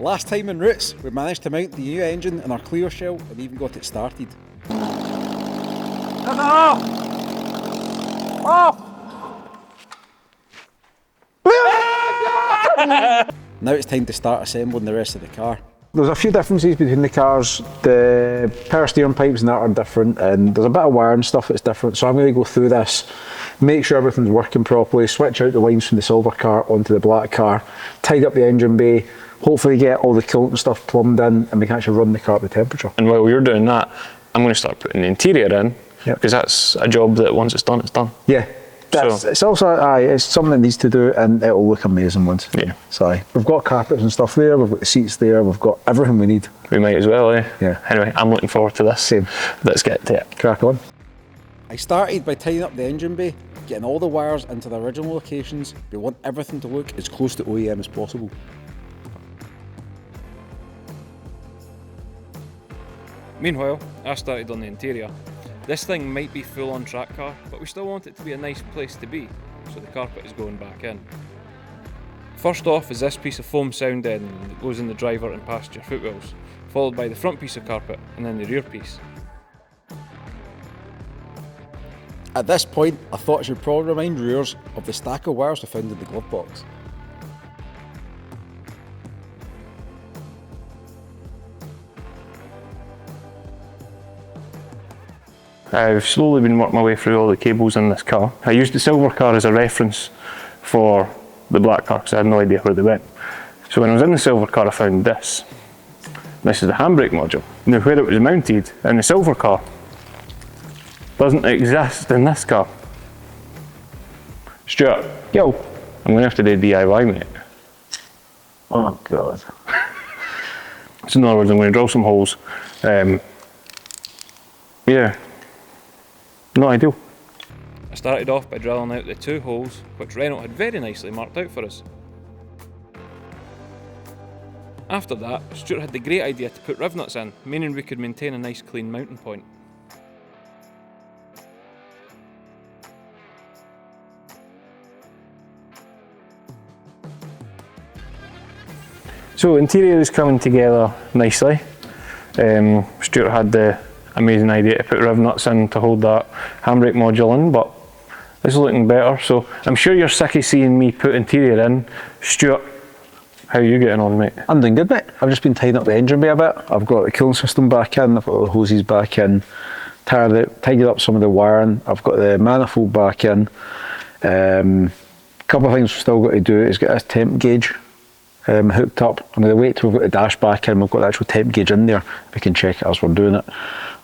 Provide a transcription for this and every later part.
Last time in Roots, we managed to mount the new engine in our Clio shell and even got it started. Now it's time to start assembling the rest of the car. There's a few differences between the cars. The power steering pipes and that are different, and there's a bit of wire and stuff that's different. So I'm going to go through this, make sure everything's working properly, switch out the lines from the silver car onto the black car, tidy up the engine bay, hopefully get all the coolant and stuff plumbed in, and we can actually run the car at the temperature. And while you're doing that, I'm going to start putting the interior in, because that's a job that once it's done, it's done. Yeah. It's also, it's something that needs to do, and it'll look amazing once. Yeah. So we've got carpets and stuff there, we've got the seats there, we've got everything we need. We might as well, eh? Yeah. Anyway, I'm looking forward to this. Same. Let's get to it. Crack on. I started by tidying up the engine bay, getting all the wires into their original locations. We want everything to look as close to OEM as possible. Meanwhile, I started on the interior. This thing might be full on track car, but we still want it to be a nice place to be, so the carpet is going back in. First off is this piece of foam sound deadening that goes in the driver and passenger footwells, followed by the front piece of carpet and then the rear piece. At this point, I thought I should probably remind viewers of the stack of wires we found in the glove box. I've slowly been working my way through all the cables in this car. I used the silver car as a reference for the black car because I had no idea where they went. So when I was in the silver car, I found this. This is the handbrake module. Now where it was mounted in the silver car doesn't exist in this car. Stuart, yo, I'm going to have to do DIY, mate. Oh God. So in other words, I'm going to drill some holes. Yeah. Not ideal. I started off by drilling out the 2 holes, which Renault had very nicely marked out for us. After that, Stuart had the great idea to put riv nuts in, meaning we could maintain a nice clean mounting point. So interior is coming together nicely. Stuart had the amazing idea to put riv nuts in to hold that handbrake module in, but it's looking better. So I'm sure you're sick of seeing me put interior in. Stuart, how are you getting on, mate? I'm doing good, mate. I've just been tidying up the engine bay a bit. I've got the cooling system back in, I've got all the hoses back in, tidied up some of the wiring, I've got the manifold back in. A couple of things we've still got to do is get this temp gauge hooked up. I'm going to wait till we've got the dash back in, we've got the actual temp gauge in there, we can check it as we're doing it.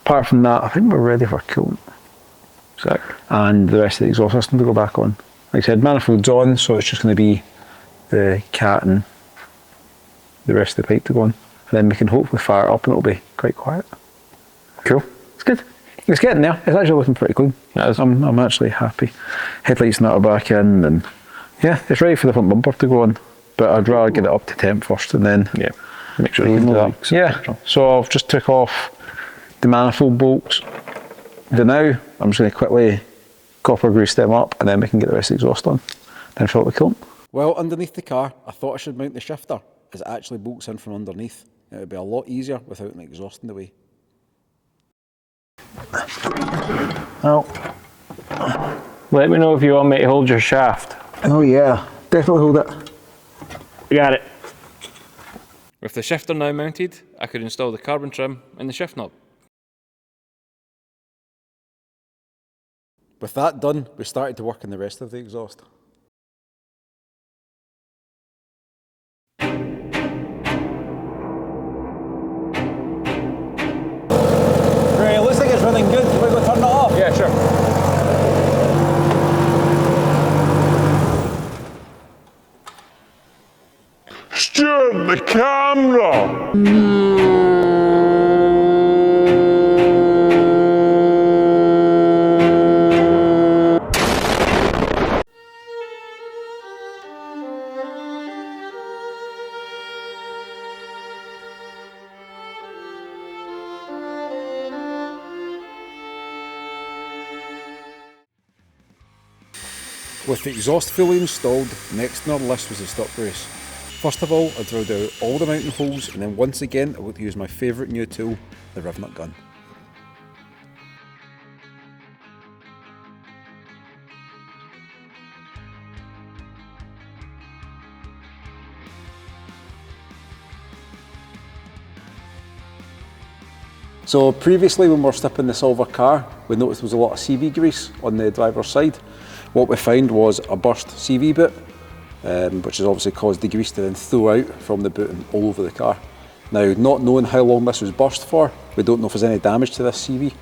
Apart from that, I think we're ready for coolant. Sick. And the rest of the exhaust system to go back on. Like I said, manifold's on, so it's just going to be the cat and the rest of the pipe to go on. And then we can hopefully fire it up and it'll be quite quiet. Cool. It's good. It's getting there. It's actually looking pretty clean. I'm actually happy. Headlights and that are back in, and yeah, it's ready for the front bumper to go on. But I'd rather get it up to temp first and then make sure you do that. Yeah, so I've just took off the manifold bolts. Now I'm just going to quickly copper grease them up, and then we can get the rest of the exhaust on, then fill it with coolant. Well, underneath the car, I thought I should mount the shifter, as it actually bolts in from underneath. It would be a lot easier without an exhaust in the way. Oh. Let me know if you want me to hold your shaft. Oh yeah, definitely hold it. Got it. With the shifter now mounted, I could install the carbon trim and the shift knob. With that done, we started to work on the rest of the exhaust. Right, it looks like it's running good. Can we go turn it off? Yeah, sure. Stuart, the camera! With the exhaust fully installed, next on our list was the stop brace. First of all, I drilled out all the mounting holes, and then once again I looked to use my favourite new tool, the riv nut gun. So previously when we were stripping the silver car, we noticed there was a lot of CV grease on the driver's side. What we found was a burst CV boot, which has obviously caused the grease to then flow out from the boot and all over the car. Now, not knowing how long this was burst for, we don't know if there's any damage to this CV,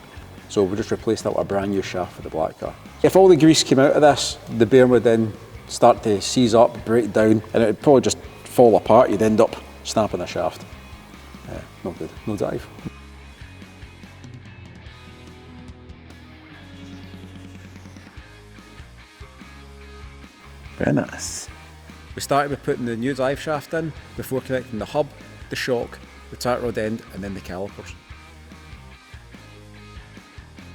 so we just replaced that with a brand new shaft for the black car. If all the grease came out of this, the bearing would then start to seize up, break down, and it would probably just fall apart. You'd end up snapping the shaft. Not good, no dive. Very nice. We started with putting the new drive shaft in before connecting the hub, the shock, the track rod end and then the calipers.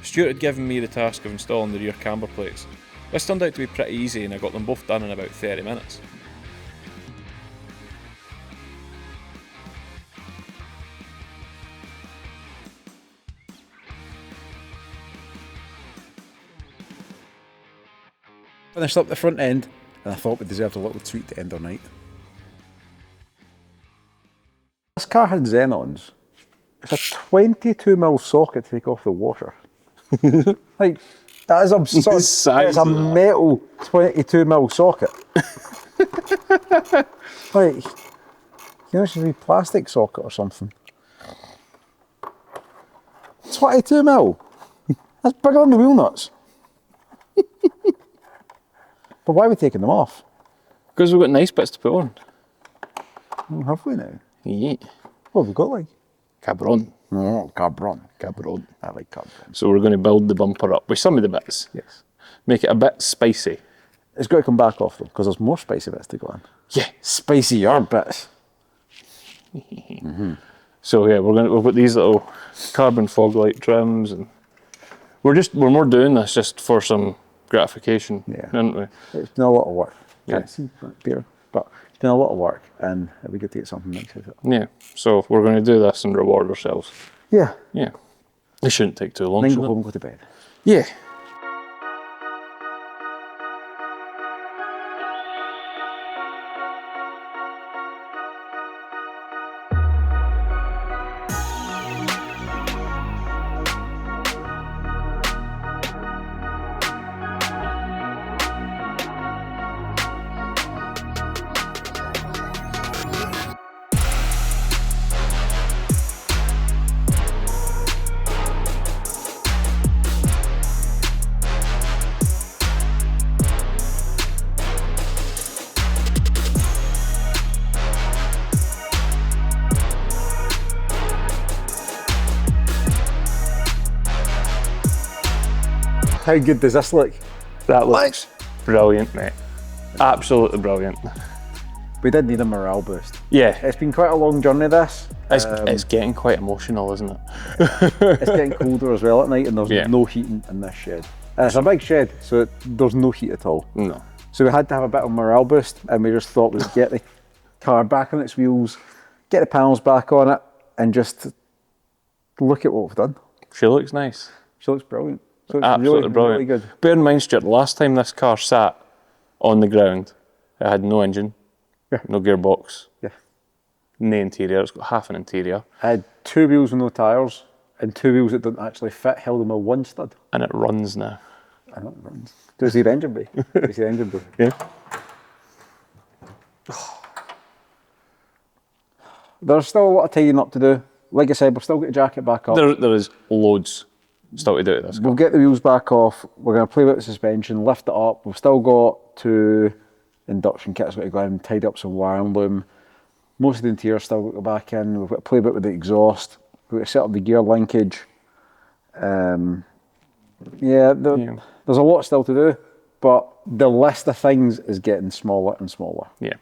Stuart had given me the task of installing the rear camber plates. This turned out to be pretty easy and I got them both done in about 30 minutes. Finished up the front end and I thought we deserved a little treat to end our night. This car had xenons. It's a 22mm socket to take off the washer. Like, that is absurd. It's a metal 22mm socket. Like, you know, it should be plastic socket or something. 22mm. That's bigger than the wheel nuts. But why are we taking them off? Because we've got nice bits to put on. Oh, have we now? Yeah. What have we got like? Cabron. Oh, carbon. Cabron. I like carbon. So we're going to build the bumper up with some of the bits. Yes. Make it a bit spicy. It's got to come back off though, because there's more spicy bits to go on. Yeah. Spicier bits. So yeah, we've got these little carbon fog light trims, and we're more doing this just for some gratification, Yeah. aren't we? It's been a lot of work. Yeah. Can't see that beer, but it's been a lot of work, and it'd be good to get something nice out of it. Yeah. So we're going to do this and reward ourselves. Yeah. Yeah. It shouldn't take too long. Then should go it? home and go to bed. Yeah. How good does this look? That looks brilliant, mate. Absolutely brilliant. We did need a morale boost. Yeah. It's been quite a long journey, this. It's getting quite emotional, isn't it? It's getting colder as well at night, and there's no heating in this shed. And it's a big shed, so there's no heat at all. No. So we had to have a bit of morale boost, and we just thought we'd get the car back on its wheels, get the panels back on it, and just look at what we've done. She looks nice. She looks brilliant. So it's Absolutely brilliant. really good. Bear in mind, Stuart, the last time this car sat on the ground, it had no engine, no gearbox, no interior. It's got half an interior. I had 2 wheels with no tyres, and 2 wheels that don't actually fit, held them with 1 stud. And it runs now. I know it runs. Does the engine bay? Does the engine bay? Yeah. There's still a lot of tidying up to do. Like I said, we've still got the jacket back up. There is loads still to do with this car. We'll get the wheels back off. We're going to play with the suspension, lift it up. We've still got 2 induction kits we've got to go in, tidy up some wiring loom. Most of the interior still got to go back in. We've got to play a bit with the exhaust. We've got to set up the gear linkage. There's a lot still to do, but the list of things is getting smaller and smaller. Yeah.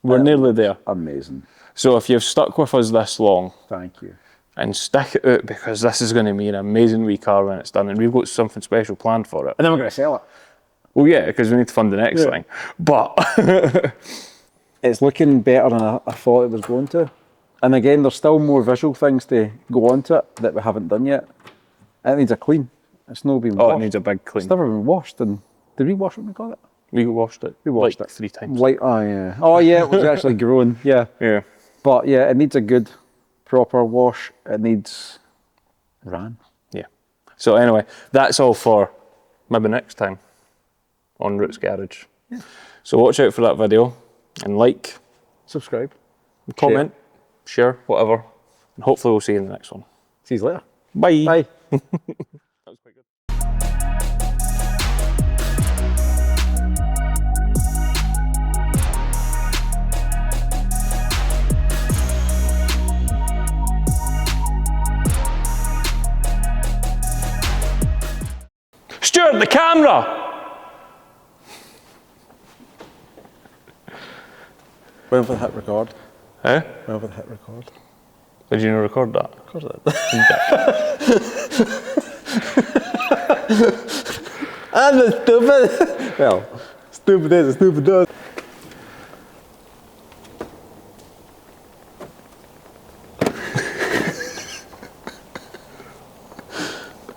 We're nearly there. Amazing. So if you've stuck with us this long, Thank you. and stick it out, because this is going to be an amazing wee car when it's done, and we've got something special planned for it. And then we're going to sell it. Well, yeah, because we need to fund the next thing. But it's looking better than I thought it was going to. And again, there's still more visual things to go onto it that we haven't done yet. It needs a clean. It's not been washed. Oh, it needs a big clean. It's never been washed. And did we wash it when we got it? We washed it. We washed like it 3 times. Like, oh yeah. Oh yeah, it was actually growing. Yeah. Yeah. But yeah, it needs a good, proper wash. It needs ran. Yeah. So anyway, that's all for maybe next time on Roots Garage. Yeah. So watch out for that video and like, Subscribe. comment, share, whatever. And hopefully we'll see you in the next one. See you later. Bye. Bye. That was quite good. Stuart, the camera! When will it hit record? Eh? When will it hit record? Did you not record that? Of course it. And the stupid. Well, stupid is, stupid does.